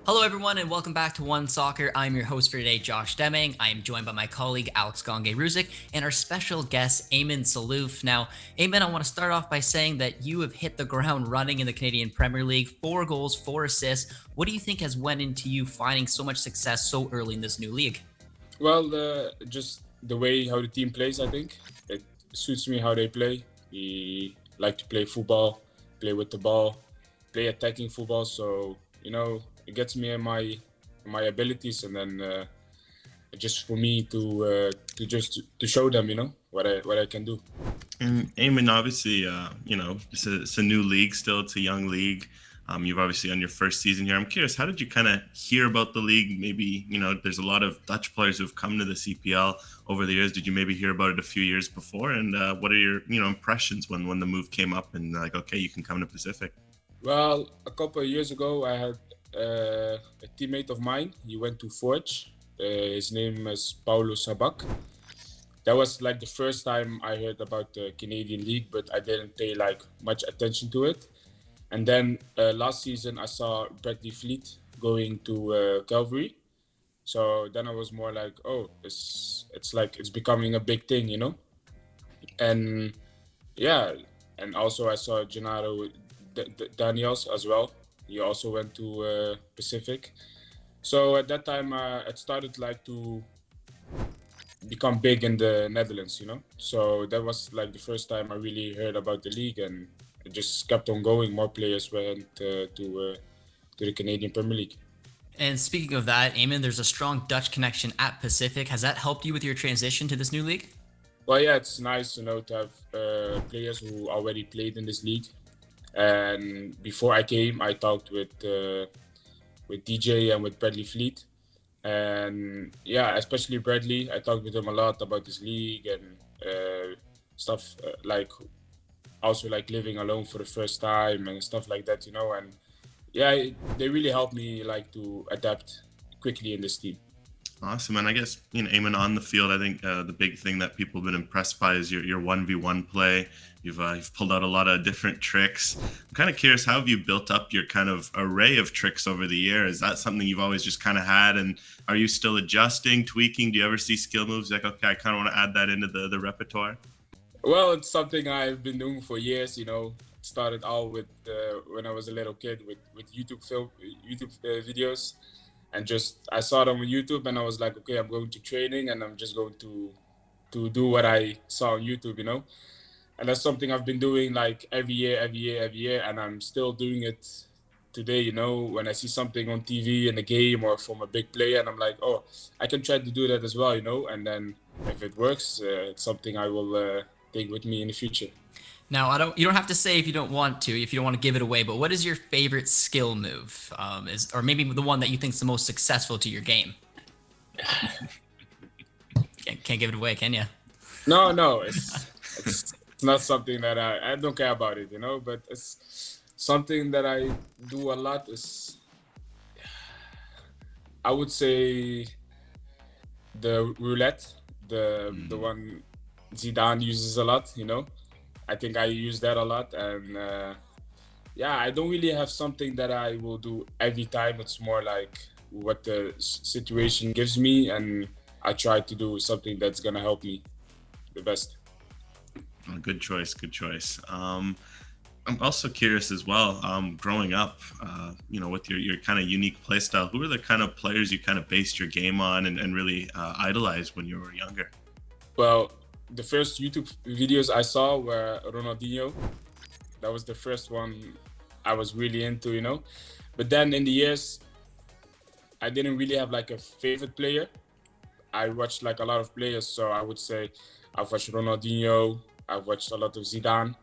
Hello, everyone, and welcome back to OneSoccer. I'm your host for today, Josh Deming. I am joined by my colleague, Alex Gangue-Ruzic, and our special guest, Ayman Sellouf. Now, Ayman, I want to start off by saying that you have hit the ground running in the Canadian Premier League, 4 goals, 4 assists. What do you think has went into you finding so much success so early in this new league? Well, just the way how the team plays, I think it suits me how they play. We like to play football, play with the ball, play attacking football. So it gets me in my abilities, and then just for me to show them, what I can do. And Eamon, obviously, it's a new league still. It's a young league. You've obviously on your first season here. I'm curious, how did you kind of hear about the league? Maybe, there's a lot of Dutch players who've come to the CPL over the years. Did you maybe hear about it a few years before? And what are your, impressions when the move came up and like, okay, you can come to Pacific? Well, a couple of years ago, I had a teammate of mine. He went to Forge. His name is Paulo Sabak. That was like the first time I heard about the Canadian League, but I didn't pay like much attention to it. And then last season I saw Bradley Fleet going to Cavalry. So then I was more like, oh, it's like it's becoming a big thing, And yeah, and also I saw Gennaro Daniels as well. He also went to Pacific. So at that time, it started like to become big in the Netherlands, So that was like the first time I really heard about the league, and it just kept on going. More players went to the Canadian Premier League. And speaking of that, Ayman, there's a strong Dutch connection at Pacific. Has that helped you with your transition to this new league? Well, yeah, it's nice, to have players who already played in this league. And before I came, I talked with DJ and with Bradley Fleet. And yeah, especially Bradley, I talked with him a lot about this league and stuff like also like living alone for the first time and stuff like that, And yeah, they really helped me like to adapt quickly in this team. Awesome. And I guess, Eamon, on the field, I think the big thing that people have been impressed by is your 1v1 play. You've pulled out a lot of different tricks. I'm kind of curious, how have you built up your kind of array of tricks over the year? Is that something you've always just kind of had? And are you still adjusting, tweaking? Do you ever see skill moves like, okay, I kind of want to add that into the repertoire? Well, it's something I've been doing for years, It started out with when I was a little kid with YouTube videos. And just I saw them on YouTube, and I was like, okay, I'm going to training, and I'm just going to do what I saw on YouTube, And that's something I've been doing like every year, and I'm still doing it today. When I see something on TV in a game or from a big player, and I'm like, oh, I can try to do that as well, And then if it works, it's something I will take with me in the future. Now, you don't have to say if you don't want to, if you don't want to give it away, but what is your favorite skill move? Or maybe the one that you think is the most successful to your game? Can't give it away, can you? No, it's not something that I don't care about it, but it's something that I do a lot is, I would say, the roulette, the one Zidane uses a lot, I think I use that a lot, and yeah, I don't really have something that I will do every time. It's more like what the situation gives me, and I try to do something that's gonna help me the best. Good choice. I'm also curious as well. Growing up, with your kind of unique play style, who are the kind of players you kind of based your game on and really idolized when you were younger? Well, the first YouTube videos I saw were Ronaldinho. That was the first one I was really into, But then in the years, I didn't really have like a favorite player. I watched like a lot of players, so I would say I've watched Ronaldinho, I've watched a lot of Zidane,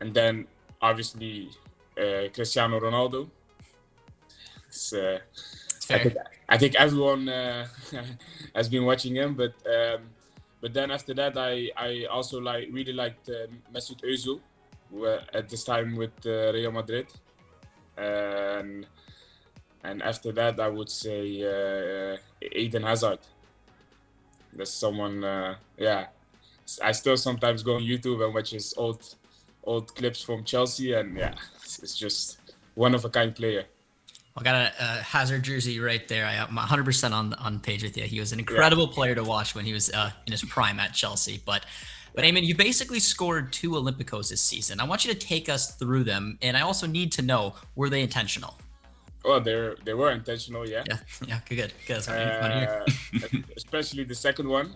and then obviously Cristiano Ronaldo. It's, I think everyone has been watching him, but then after that, I also really liked Mesut Özil at this time with Real Madrid, and after that I would say Eden Hazard. That's someone, yeah. I still sometimes go on YouTube and watch his old clips from Chelsea, and yeah, it's just one of a kind player. I got a Hazard jersey right there. I'm 100% on page with you. He was an Yeah. incredible player to watch when he was in his prime at Chelsea. But Eamon, you basically scored 2 Olympicos this season. I want you to take us through them, and I also need to know, were they intentional? Well, they were intentional, yeah. Yeah, yeah, good. That's what I want to hear. Uh, Especially the second one.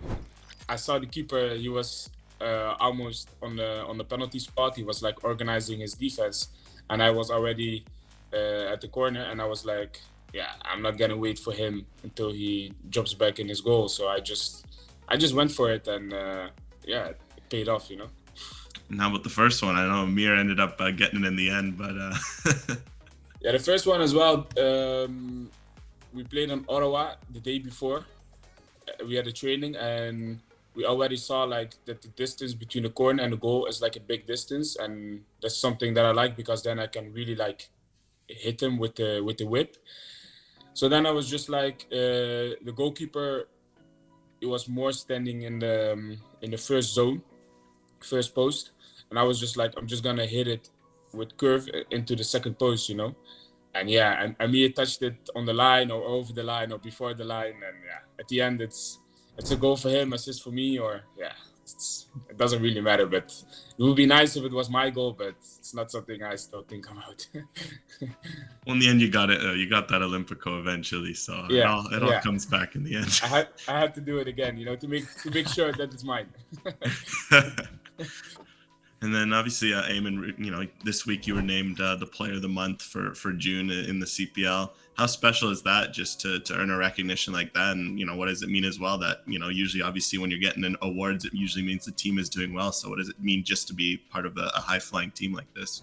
I saw the keeper. He was almost on the penalty spot. He was like organizing his defense, and I was already at the corner, and I was like, yeah, I'm not gonna wait for him until he drops back in his goal. So I just went for it, and yeah, it paid off, you know. And how about the first one? I know Amir ended up getting it in the end, but Yeah, the first one as well. We played in Ottawa the day before. We had a training, and we already saw like that the distance between the corner and the goal is like a big distance, and that's something that I like because then I can really like hit him with the whip. So then I was just like the goalkeeper. It was more standing in the first zone, first post, and I was just like, I'm just gonna hit it with curve into the second post, you know. And yeah, and Amir touched it on the line or over the line or before the line, and yeah, at the end it's a goal for him, assist for me, or yeah, it doesn't really matter. But it would be nice if it was my goal, but it's not something I still think about. well, in the end, you got it. You got that Olympico eventually, so Yeah, it all comes back in the end. I had to do it again, you know, to make sure that it's mine. And then obviously, Ayman, you know, this week you were named the Player of the Month for June in the CPL. How special is that, just to earn a recognition like that? And you know, what does it mean as well? That, you know, usually, obviously, when you're getting an awards, it usually means the team is doing well. So what does it mean just to be part of a high flying team like this?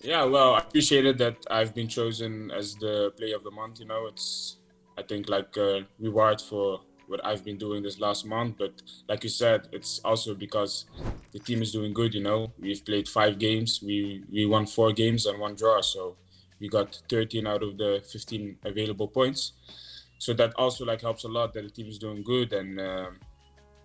Yeah, well, I appreciate it that I've been chosen as the Player of the Month. You know, it's, I think, like a reward for what I've been doing this last month. But like you said, it's also because the team is doing good. You know, we've played 5 games. We won 4 games and 1 draw. So we got 13 out of the 15 available points. So that also like helps a lot that the team is doing good. And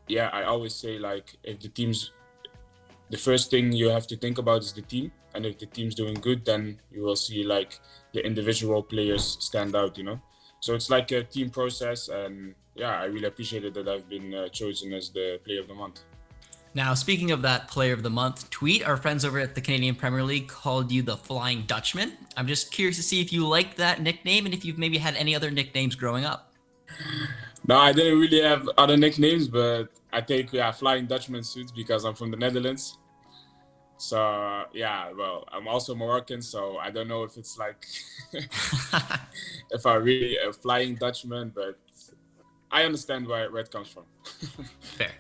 yeah, I always say like if the first thing you have to think about is the team, and if the team's doing good, then you will see like the individual players stand out, you know. So it's like a team process, and yeah, I really appreciated that I've been chosen as the Player of the Month. Now, speaking of that Player of the Month tweet, our friends over at the Canadian Premier League called you the Flying Dutchman. I'm just curious to see if you liked that nickname and if you've maybe had any other nicknames growing up. No, I didn't really have other nicknames, but I think yeah, Flying Dutchman suits because I'm from the Netherlands. So yeah, well, I'm also Moroccan, so I don't know if it's like if I really a Flying Dutchman, but I understand where it comes from. Fair.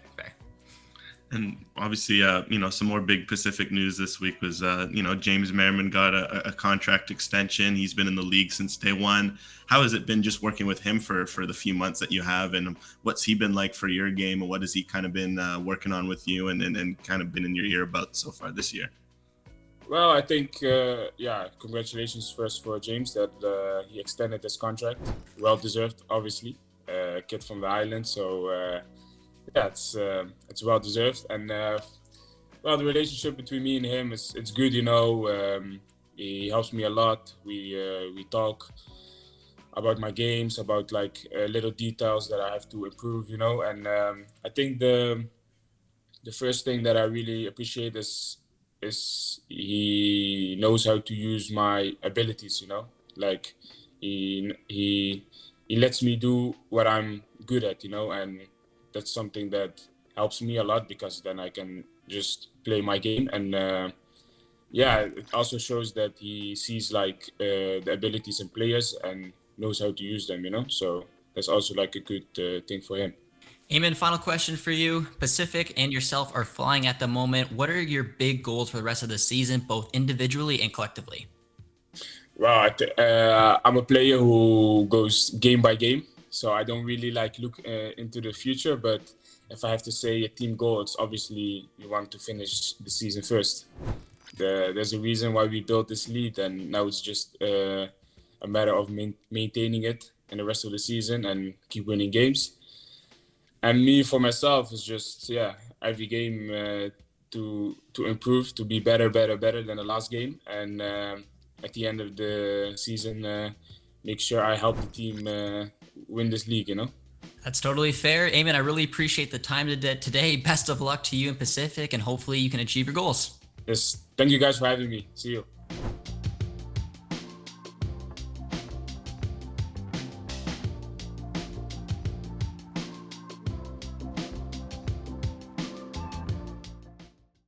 And obviously, you know, some more big Pacific news this week was, you know, James Merriman got a contract extension. He's been in the league since day one. How has it been just working with him for the few months that you have? And what's he been like for your game? And what has he kind of been working on with you and kind of been in your ear about so far this year? Well, I think, yeah, congratulations first for James that he extended his contract. Well deserved, obviously. Kid from the island, so yeah, it's well deserved. And well, the relationship between me and him is it's good, you know. He helps me a lot. We talk about my games, about like little details that I have to improve, you know. And I think the first thing that I really appreciate is he knows how to use my abilities, you know. Like he lets me do what I'm good at, you know, and that's something that helps me a lot because then I can just play my game. And yeah, it also shows that he sees like the abilities in players and knows how to use them, you know. So that's also like a good thing for him. Eamon, final question for you. Pacific and yourself are flying at the moment. What are your big goals for the rest of the season, both individually and collectively? Well, I'm a player who goes game by game, so I don't really like look into the future. But if I have to say a team goal, it's obviously we want to finish the season first. There's a reason why we built this lead, and now it's just a matter of maintaining it in the rest of the season and keep winning games. And me for myself is just every game to improve, to be better than the last game, and at the end of the season make sure I help the team win this league, you know? That's totally fair. Ayman, I really appreciate the time today. Best of luck to you in Pacific, and hopefully you can achieve your goals. Yes, thank you guys for having me. See you.